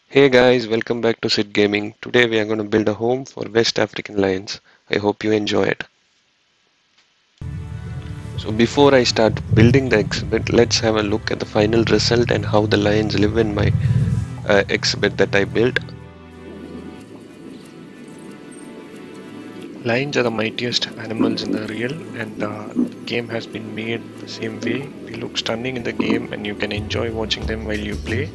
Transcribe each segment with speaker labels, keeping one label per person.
Speaker 1: Hey guys, welcome back to Sid Gaming. Today we are going to build a home for West African lions. I hope you enjoy it. So before I start building the exhibit, let's have a look at the final result and how the lions live in my exhibit that I built. Lions are the mightiest animals in the real, and the game has been made the same way. They look stunning in the game and you can enjoy watching them while you play.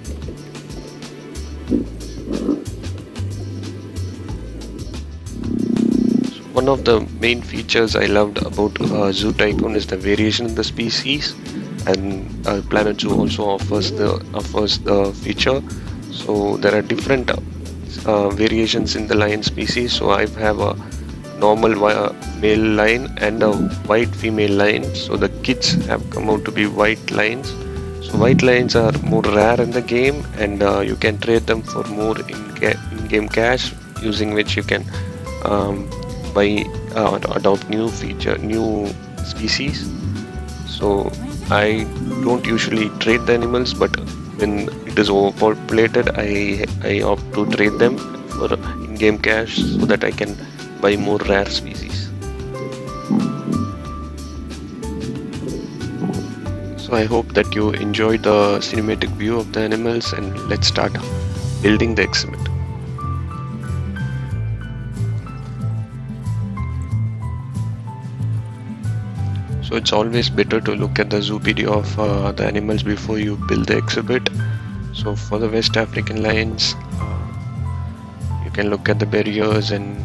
Speaker 1: One of the main features I loved about Zoo Tycoon is the variation in the species, and planetzoo also offers the feature. So there are different variations in the lion species. So I have a normal male lion and a white female lion. So the kids have come out to be white lions. So white lions are more rare in the game, and you can trade them for more in-game cash, using which you can um, by adopt new species. So I don't usually trade the animals, but when it is overpopulated, I opt to trade them for in-game cash so that I can buy more rare species. So I hope that you enjoyed the cinematic view of the animals, and let's start building the exhibit. So it's always better to look at the zoopedia of the animals before you build the exhibit. So for the West African lions, you can look at the barriers and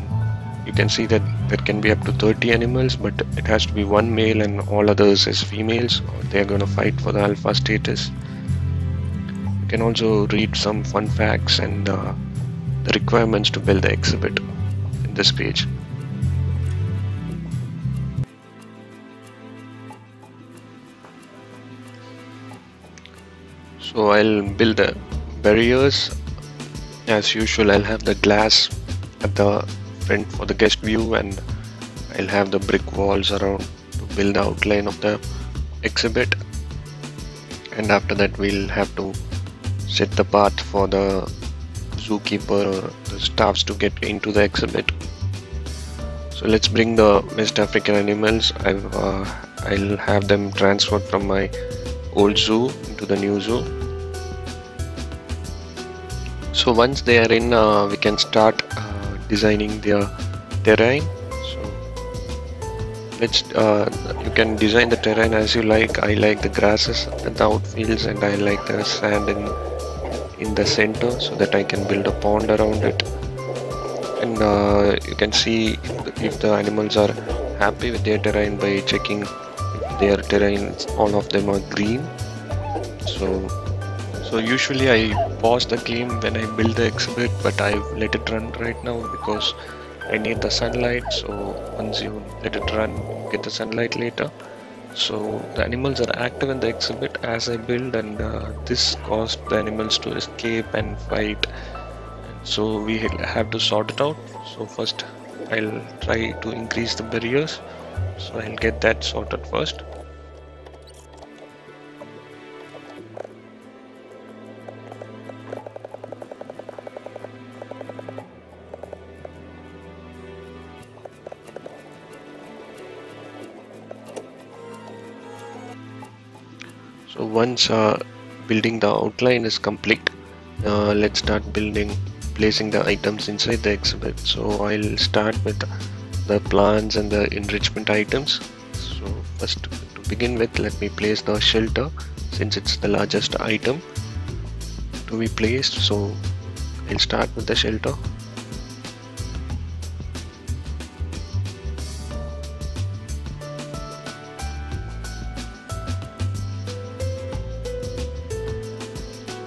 Speaker 1: you can see that there can be up to 30 animals, but it has to be one male and all others as females, or they're going to fight for the alpha status. You can also read some fun facts and the requirements to build the exhibit in this page. So I'll build the barriers. As usual, I'll have the glass at the front for the guest view, and I'll have the brick walls around to build the outline of the exhibit. And after that, we'll have to set the path for the zookeeper or the staffs to get into the exhibit. So let's bring the West African animals. I'll have them transferred from my old zoo into the new zoo. So once they are in, we can start designing their terrain. So let's you can design the terrain as you like. I like the grasses and the outfields, and I like the sand in the center so that I can build a pond around it. And you can see if the animals are happy with their terrain by checking if their terrain, all of them are green. So usually I pause the game when I build the exhibit, but I let it run right now because I need the sunlight. So once you let it run, you get the sunlight later. So the animals are active in the exhibit as I build, and this caused the animals to escape and fight. So we have to sort it out. So first I'll try to increase the barriers. So I'll get that sorted first. So once building the outline is complete, let's start placing the items inside the exhibit. So I'll start with the plants and the enrichment items. So first, to begin with, let me place the shelter, since it's the largest item to be placed. So I'll start with the shelter.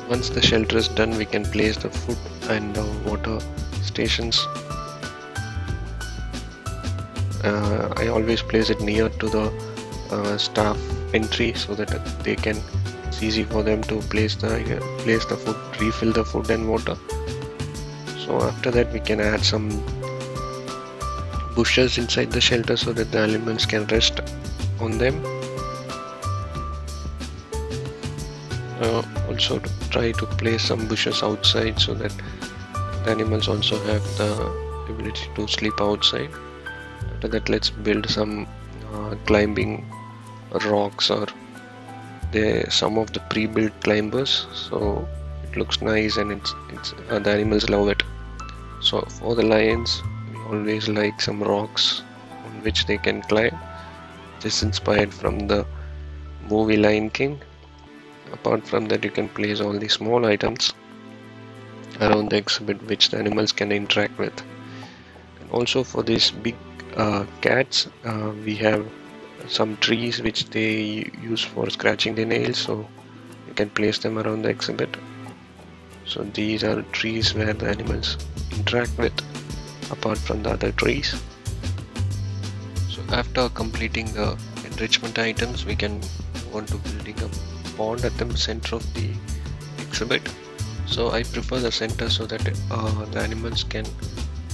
Speaker 1: Once the shelter is done, we can place the food and water stations. I always place it near to the staff entry so that it's easy for them to place the food, refill the food and water. So after that, we can add some bushes inside the shelter so that the animals can rest on them. also try to place some bushes outside so that the animals also have the ability to sleep outside. After that, let's build some climbing rocks, or some of the pre-built climbers, so it looks nice and the animals love it. So for the lions, we always like some rocks on which they can climb. This inspired from the movie Lion King. Apart from that, you can place all the small items around the exhibit which the animals can interact with. And also for these big cats, we have some trees which they use for scratching their nails, so you can place them around the exhibit. So these are trees where the animals interact with, apart from the other trees. So after completing the enrichment items, we can move on to building a pond at the center of the exhibit. So I prefer the center so that the animals can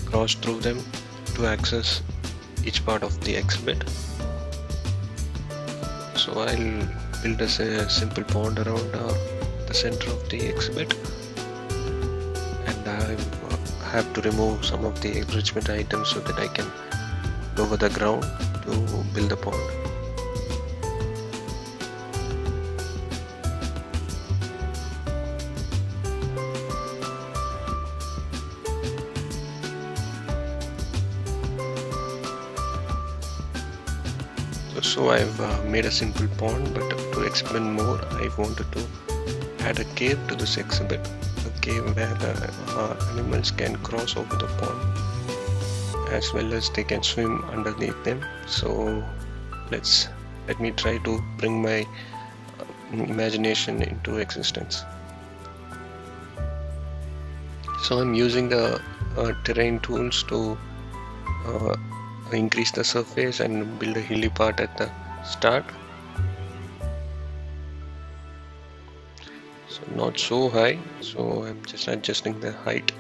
Speaker 1: cross through them to access each part of the exhibit. So I'll build a simple pond around the center of the exhibit, and I have to remove some of the enrichment items so that I can lower the ground to build the pond. So I've made a simple pond, but to explain more, I wanted to add a cave to this exhibit, a cave where the animals can cross over the pond, as well as they can swim underneath them. So let me try to bring my imagination into existence. So I'm using the terrain tools to increase the surface and build a hilly part at the start. So not so high, so I'm just adjusting the height.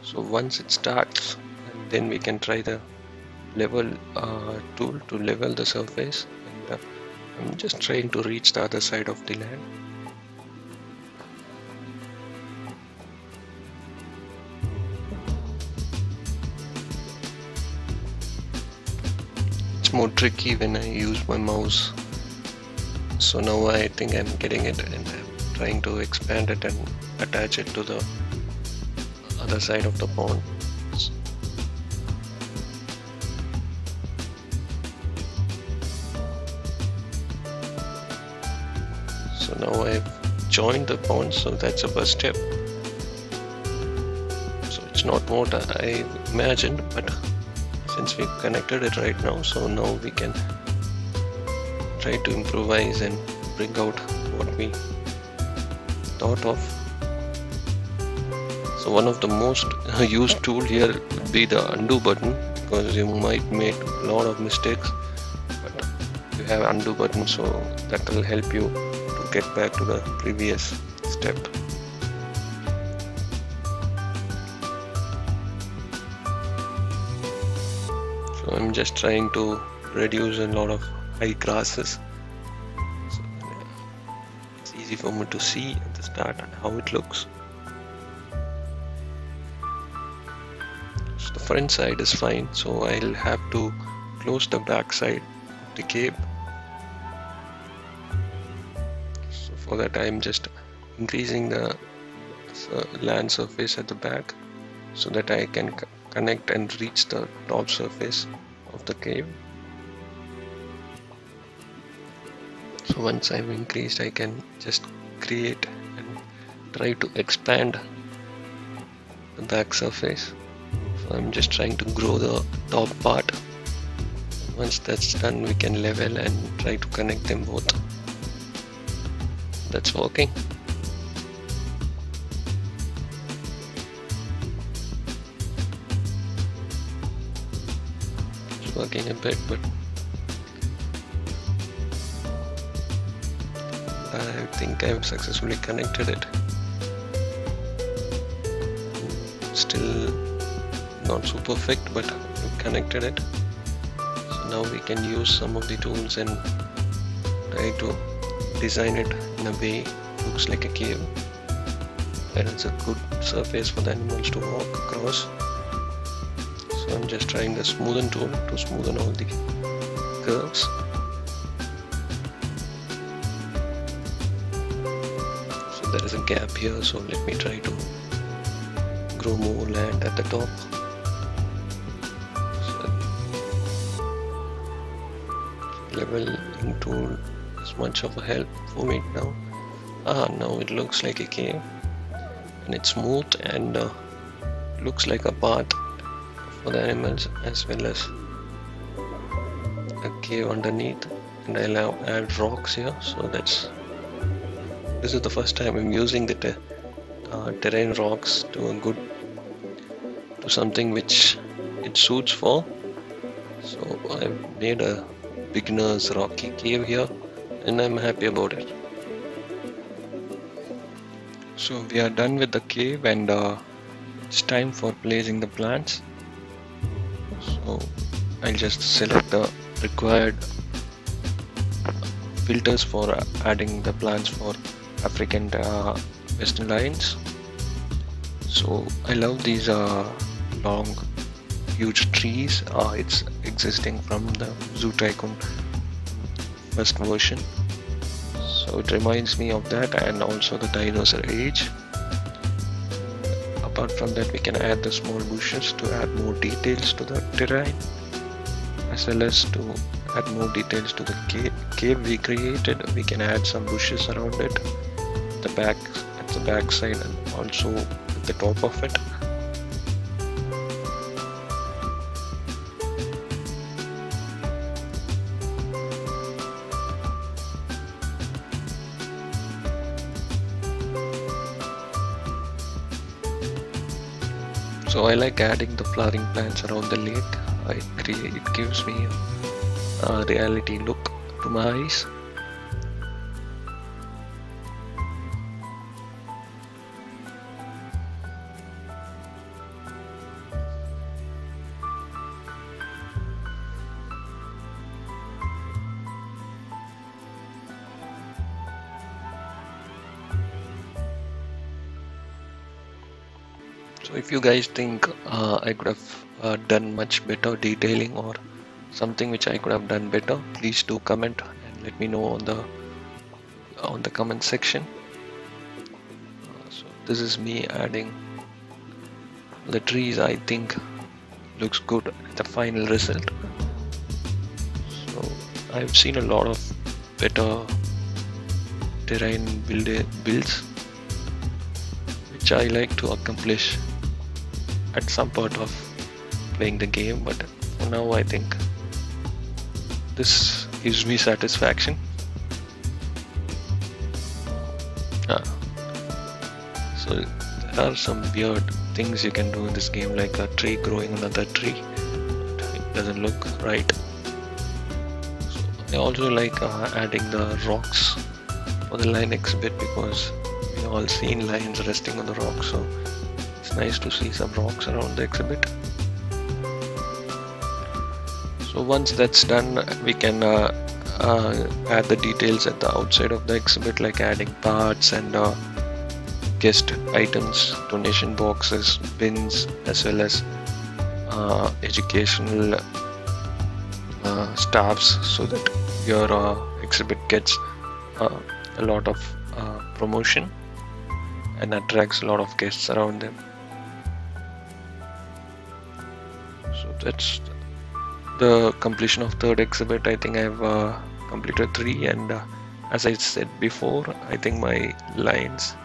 Speaker 1: So once it starts, and then we can try the level tool to level the surface, and I'm just trying to reach the other side of the land. It's more tricky when I use my mouse. So now I think I'm getting it, and I'm trying to expand it and attach it to the other side of the pond. So now I've joined the pond, so that's a first step. So it's not what I imagined, but since we've connected it right now, so now we can try to improvise and bring out what we thought of. So one of the most used tool here would be the undo button, because you might make a lot of mistakes, but you have undo button, so that will help you to get back to the previous step. So I'm just trying to reduce a lot of high grasses, so it's easy for me to see at the start how it looks. So the front side is fine, so I'll have to close the back side of the cave. So for that I'm just increasing the land surface at the back so that I can connect and reach the top surface of the cave. So once I've increased, I can just create and try to expand the back surface. So I'm just trying to grow the top part. Once that's done, we can level and try to connect them both. That's working. It's working a bit, but I think I've successfully connected it. Still not so perfect, but we've connected it. So now we can use some of the tools and try to design it in a way looks like a cave, and it's a good surface for the animals to walk across. So I'm just trying the smoothen tool to smoothen all the curves. So there is a gap here, so let me try to grow more land at the top. So leveling tool is much of a help for me now. Now it looks like a cave, and it's smooth and looks like a path for the animals, as well as a cave underneath. And I'll add rocks here, so this is the first time I'm using the terrain rocks to something which it suits for. So I've made a beginner's rocky cave here, and I'm happy about it. So we are done with the cave, and it's time for placing the plants. So I'll just select the required filters for adding the plants for African Western lions. So I love these long huge trees. It's existing from the Zoo Tycoon first version, so it reminds me of that, and also the dinosaur age. Apart from that, we can add the small bushes to add more details to the terrain, as well as to add more details to the cave we created. We can add some bushes around it, at the back side, and also at the top of it. So I like adding the flowering plants around the lake. It gives me a reality look to my eyes. So if you guys think I could have done much better detailing, or something which I could have done better, please do comment and let me know on the comment section. So this is me adding the trees. I think looks good at the final result. So I've seen a lot of better terrain builds which I like to accomplish at some part of playing the game, but for now I think this gives me satisfaction. So there are some weird things you can do in this game, like a tree growing another tree. It doesn't look right. So I also like adding the rocks for the lion exhibit, because we all seen lions resting on the rocks, so it's nice to see some rocks around the exhibit. So once that's done, we can add the details at the outside of the exhibit, like adding parts and guest items, donation boxes, bins, as well as educational staffs, so that your exhibit gets a lot of promotion and attracts a lot of guests around them. So that's the completion of third exhibit. I think I've completed 3, and as I said before, I think my lions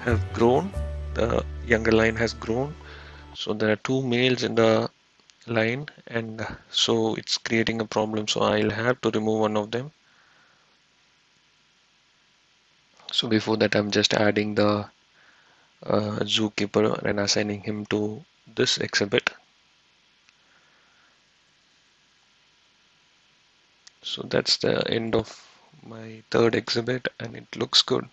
Speaker 1: have grown. The younger lion has grown, so there are 2 males in the line, and so it's creating a problem, so I'll have to remove one of them. So before that, I'm just adding the zookeeper and assigning him to this exhibit. So that's the end of my third exhibit, and it looks good.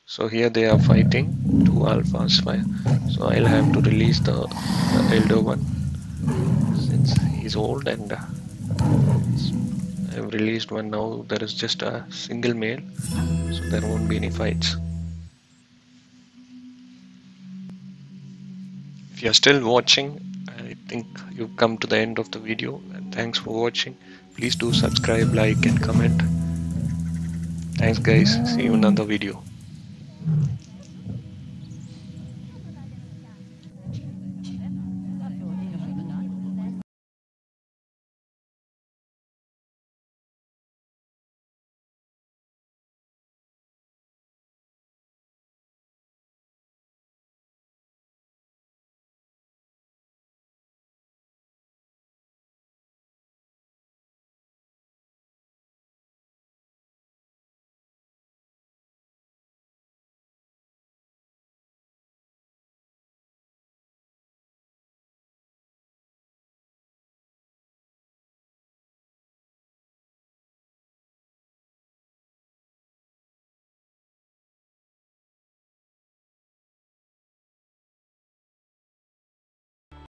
Speaker 1: So here they are fighting, 2 alphas fire. So I'll have to release the elder one since he's old, and I've released one. Now there is just a single male, so there won't be any fights. If you're still watching, I think you've come to the end of the video, and thanks for watching. Please do subscribe, like and comment. Thanks guys, see you in another video.